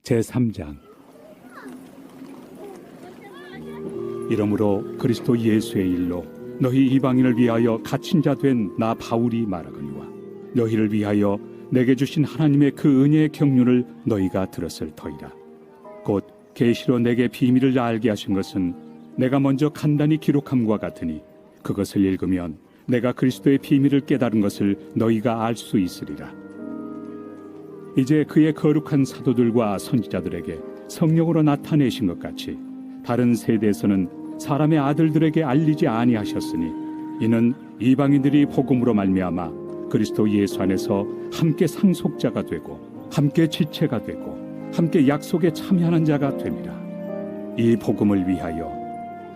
제3장. 이러므로 그리스도 예수의 일로 너희 이방인을 위하여 갇힌 자 된 나 바울이 말하거니와 너희를 위하여 내게 주신 하나님의 그 은혜의 경륜을 너희가 들었을 터이라. 곧 계시로 내게 비밀을 알게 하신 것은 내가 먼저 간단히 기록함과 같으니 그것을 읽으면 내가 그리스도의 비밀을 깨달은 것을 너희가 알 수 있으리라. 이제 그의 거룩한 사도들과 선지자들에게 성령으로 나타내신 것 같이 다른 세대에서는 사람의 아들들에게 알리지 아니하셨으니 이는 이방인들이 복음으로 말미암아 그리스도 예수 안에서 함께 상속자가 되고 함께 지체가 되고 함께 약속에 참여하는 자가 됨이라. 이 복음을 위하여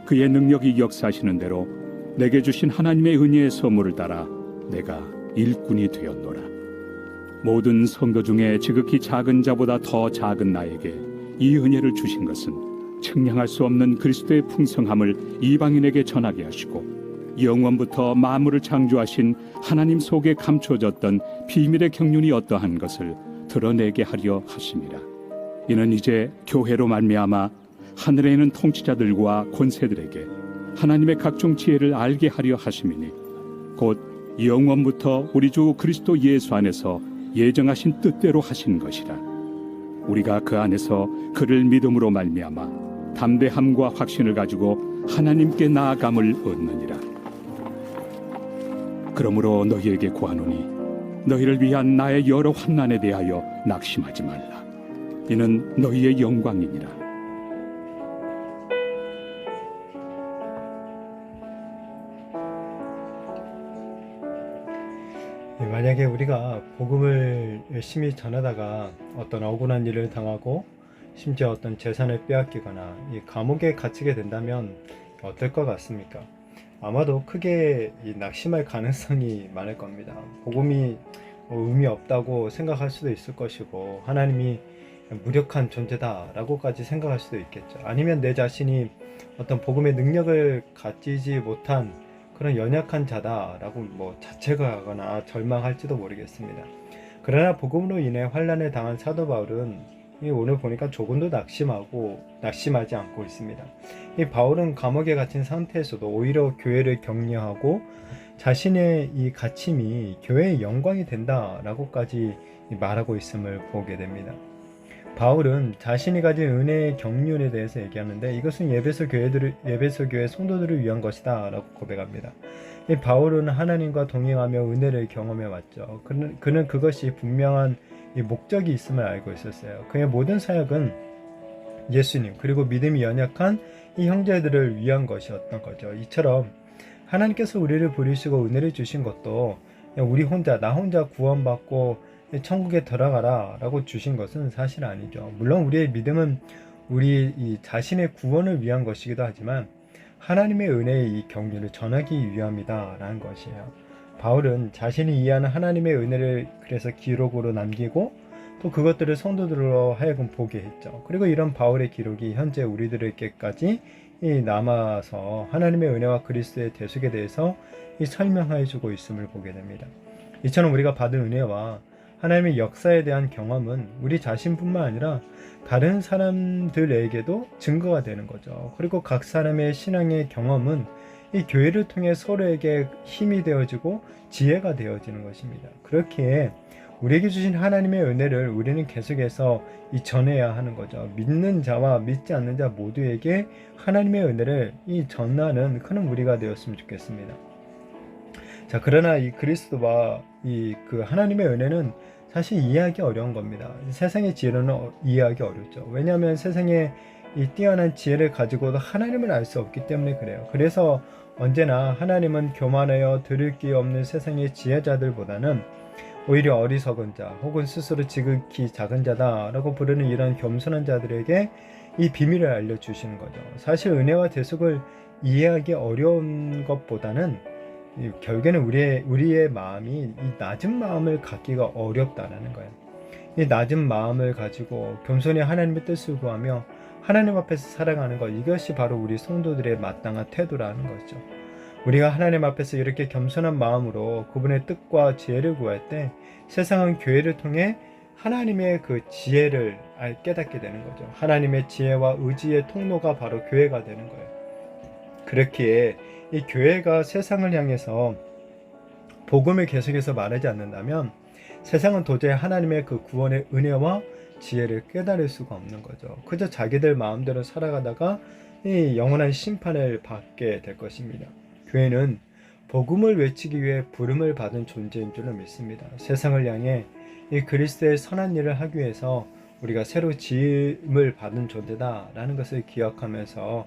그의 능력이 역사하시는 대로 내게 주신 하나님의 은혜의 선물을 따라 내가 일꾼이 되었노라. 모든 성도 중에 지극히 작은 자보다 더 작은 나에게 이 은혜를 주신 것은 측량할 수 없는 그리스도의 풍성함을 이방인에게 전하게 하시고 영원부터 만물을 창조하신 하나님 속에 감춰졌던 비밀의 경륜이 어떠한 것을 드러내게 하려 하심이라. 이는 이제 교회로 말미암아 하늘에 있는 통치자들과 권세들에게 하나님의 각종 지혜를 알게 하려 하심이니 곧 영원부터 우리 주 그리스도 예수 안에서 예정하신 뜻대로 하신 것이라. 우리가 그 안에서 그를 믿음으로 말미암아 담대함과 확신을 가지고 하나님께 나아감을 얻느니라. 그러므로 너희에게 구하노니 너희를 위한 나의 여러 환난에 대하여 낙심하지 말라. 이는 너희의 영광이니라. 만약에 우리가 복음을 열심히 전하다가 어떤 억울한 일을 당하고 심지어 어떤 재산을 빼앗기거나 이 감옥에 갇히게 된다면 어떨 것 같습니까? 아마도 크게 낙심할 가능성이 많을 겁니다. 복음이 의미 없다고 생각할 수도 있을 것이고 하나님이 무력한 존재다 라고까지 생각할 수도 있겠죠. 아니면 내 자신이 어떤 복음의 능력을 가지지 못한 그런 연약한 자다 라고 자책하거나 절망할지도 모르겠습니다. 그러나 복음으로 인해 환난을 당한 사도 바울은 오늘 보니까 조금도 낙심하지 않고 있습니다. 이 바울은 감옥에 갇힌 상태에서도 오히려 교회를 격려하고 자신의 이 갇힘이 교회의 영광이 된다라고까지 말하고 있음을 보게 됩니다. 바울은 자신이 가진 은혜의 경륜에 대해서 얘기하는데 이것은 예배소 교회 성도들을 위한 것이다 라고 고백합니다. 이 바울은 하나님과 동행하며 은혜를 경험해 왔죠. 그는 그것이 분명한 이 목적이 있음을 알고 있었어요. 그의 모든 사역은 예수님 그리고 믿음이 연약한 이 형제들을 위한 것이었던 거죠. 이처럼 하나님께서 우리를 부르시고 은혜를 주신 것도 나 혼자 구원받고 천국에 들어가라 라고 주신 것은 사실 아니죠. 물론 우리의 믿음은 우리 자신의 구원을 위한 것이기도 하지만 하나님의 은혜의 이 경륜을 전하기 위함이다 라는 것이에요. 바울은 자신이 이해하는 하나님의 은혜를 그래서 기록으로 남기고 또 그것들을 성도들로 하여금 보게 했죠. 그리고 이런 바울의 기록이 현재 우리들에게까지 남아서 하나님의 은혜와 그리스도의 대속에 대해서 설명해 주고 있음을 보게 됩니다. 이처럼 우리가 받은 은혜와 하나님의 역사에 대한 경험은 우리 자신뿐만 아니라 다른 사람들에게도 증거가 되는 거죠. 그리고 각 사람의 신앙의 경험은 이 교회를 통해 서로에게 힘이 되어지고 지혜가 되어지는 것입니다. 그렇기에 우리에게 주신 하나님의 은혜를 우리는 계속해서 전해야 하는 거죠. 믿는 자와 믿지 않는 자 모두에게 하나님의 은혜를 전하는 그런 우리가 되었으면 좋겠습니다. 자, 그러나 이 그리스도와 그 하나님의 은혜는 사실 이해하기 어려운 겁니다. 세상의 지혜로는 이해하기 어렵죠. 왜냐하면 세상에 이 뛰어난 지혜를 가지고도 하나님을 알 수 없기 때문에 그래요. 그래서 언제나 하나님은 교만하여 들을 게 없는 세상의 지혜자들보다는 오히려 어리석은 자 혹은 스스로 지극히 작은 자다 라고 부르는 이런 겸손한 자들에게 이 비밀을 알려주시는 거죠. 사실 은혜와 대속을 이해하기 어려운 것보다는 결국에는 우리의 마음이 이 낮은 마음을 갖기가 어렵다라는 거예요. 이 낮은 마음을 가지고 겸손히 하나님의 뜻을 구하며 하나님 앞에서 살아가는 것, 이것이 바로 우리 성도들의 마땅한 태도라는 거죠. 우리가 하나님 앞에서 이렇게 겸손한 마음으로 그분의 뜻과 지혜를 구할 때 세상은 교회를 통해 하나님의 그 지혜를 깨닫게 되는 거죠. 하나님의 지혜와 의지의 통로가 바로 교회가 되는 거예요. 그렇기에 이 교회가 세상을 향해서 복음을 계속해서 말하지 않는다면 세상은 도저히 하나님의 그 구원의 은혜와 지혜를 깨달을 수가 없는 거죠. 그저 자기들 마음대로 살아가다가 이 영원한 심판을 받게 될 것입니다. 교회는 복음을 외치기 위해 부름을 받은 존재인 줄로 믿습니다. 세상을 향해 이 그리스도의 선한 일을 하기 위해서 우리가 새로 지음을 받은 존재다라는 것을 기억하면서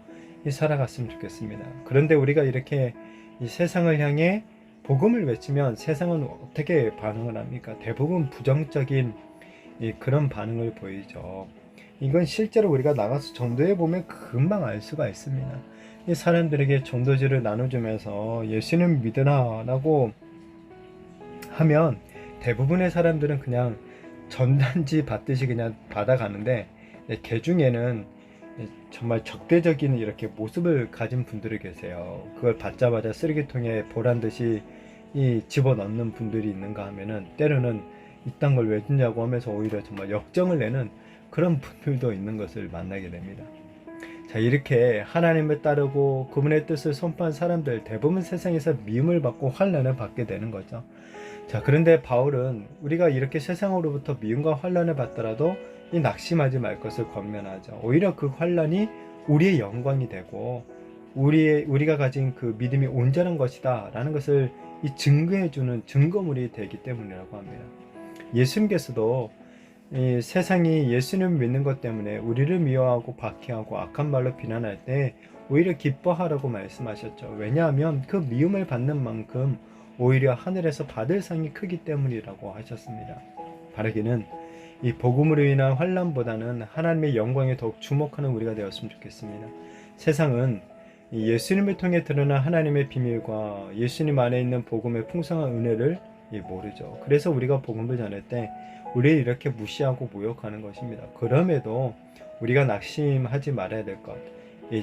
살아갔으면 좋겠습니다. 그런데 우리가 이렇게 이 세상을 향해 복음을 외치면 세상은 어떻게 반응을 합니까? 대부분 부정적인 그런 반응을 보이죠. 이건 실제로 우리가 나가서 전도해 보면 금방 알 수가 있습니다. 이 사람들에게 전도지를 나눠주면서 예수님 믿으라 라고 하면 대부분의 사람들은 그냥 전단지 받듯이 그냥 받아가는데, 개 중에는 정말 적대적인 이렇게 모습을 가진 분들이 계세요. 그걸 받자마자 쓰레기통에 보란 듯이 집어넣는 분들이 있는가 하면은 때로는 이딴 걸 왜 주냐고 하면서 오히려 정말 역정을 내는 그런 분들도 있는 것을 만나게 됩니다. 자, 이렇게 하나님을 따르고 그분의 뜻을 선포한 사람들 대부분 세상에서 미움을 받고 환난을 받게 되는 거죠. 자, 그런데 바울은 우리가 이렇게 세상으로부터 미움과 환난을 받더라도 이 낙심하지 말 것을 권면하죠. 오히려 그 환난이 우리의 영광이 되고 우리가 가진 그 믿음이 온전한 것이다 라는 것을 증거해주는 증거물이 되기 때문이라고 합니다. 예수님께서도 이 세상이 예수님을 믿는 것 때문에 우리를 미워하고 박해하고 악한 말로 비난할 때 오히려 기뻐하라고 말씀하셨죠. 왜냐하면 그 미움을 받는 만큼 오히려 하늘에서 받을 상이 크기 때문이라고 하셨습니다. 바라기는 이 복음으로 인한 환난보다는 하나님의 영광에 더욱 주목하는 우리가 되었으면 좋겠습니다. 세상은 예수님을 통해 드러난 하나님의 비밀과 예수님 안에 있는 복음의 풍성한 은혜를 모르죠. 그래서 우리가 복음을 전할 때 우리를 이렇게 무시하고 모욕하는 것입니다. 그럼에도 우리가 낙심하지 말아야 될 것.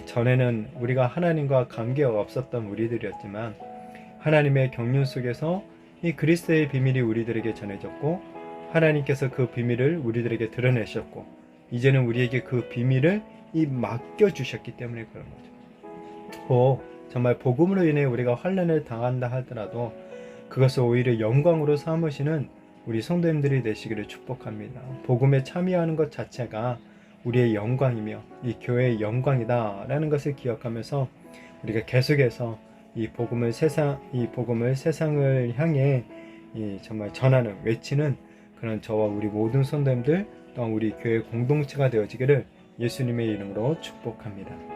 전에는 우리가 하나님과 관계가 없었던 우리들이었지만 하나님의 경륜 속에서 이 그리스도의 비밀이 우리들에게 전해졌고 하나님께서 그 비밀을 우리들에게 드러내셨고 이제는 우리에게 그 비밀을 맡겨주셨기 때문에 그런 거죠. 정말 복음으로 인해 우리가 환난을 당한다 하더라도 그것을 오히려 영광으로 삼으시는 우리 성도님들이 되시기를 축복합니다. 복음에 참여하는 것 자체가 우리의 영광이며 이 교회의 영광이다 라는 것을 기억하면서 우리가 계속해서 이 복음을 세상을 향해 정말 전하는 외치는 그런 저와 우리 모든 성도님들 또한 우리 교회 공동체가 되어지기를 예수님의 이름으로 축복합니다.